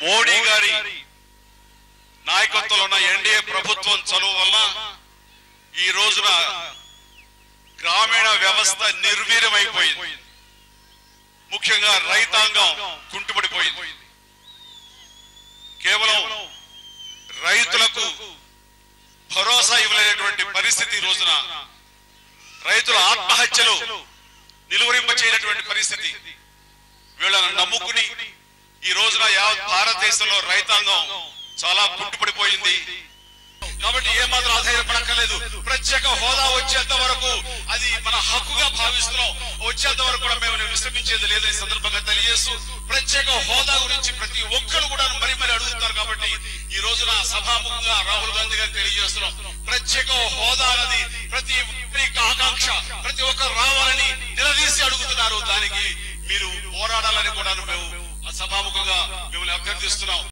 మోడీ గారి నాయకత్వంలో ఉన్న ఎన్డీఏ ప్రభుత్వం చలువ వల్ల ఈ రోజున గ్రామీణ వ్యవస్థ నిర్వీర్యమైపోయింది. ముఖ్యంగా రైతాంగం కుంటుపడిపోయింది. కేవలం రైతులకు భరోసా ఇవ్వలేనటువంటి పరిస్థితి ఈ రోజున, రైతుల ఆత్మహత్యలు నిలువరింప చేయనటువంటి పరిస్థితి. వీళ్ళను నమ్ముకుని ఈ రోజున యావత్ భారతదేశంలో రైతాంగం చాలా కుంటుపడిపోయింది. కాబట్టి ఏమాత్రం ఆధారపడక్కర్లేదు. ప్రత్యేక హోదా వచ్చేంత వరకు అది మన హక్కుగా భావిస్తున్నాం. వచ్చేంత వరకు కూడా మేము విశ్రమించేది లేదని సందర్భంగా తెలియజేస్తూ, ప్రత్యేక హోదా గురించి ప్రతి ఒక్కరు కూడా మరి అడుగుతున్నారు. కాబట్టి ఈ రోజున సభాముఖంగా రాహుల్ గాంధీ గారు తెలియజేస్తున్నాం, ప్రత్యేక హోదా అనేది ప్రతి ఆకాంక్ష, ప్రతి ఒక్కరు రావాలని నిలదీసి అడుగుతున్నారు. దానికి మీరు పోరాడాలని కూడా మేము సభాముఖంగా మిమ్మల్ని అభ్యర్థిస్తున్నాం.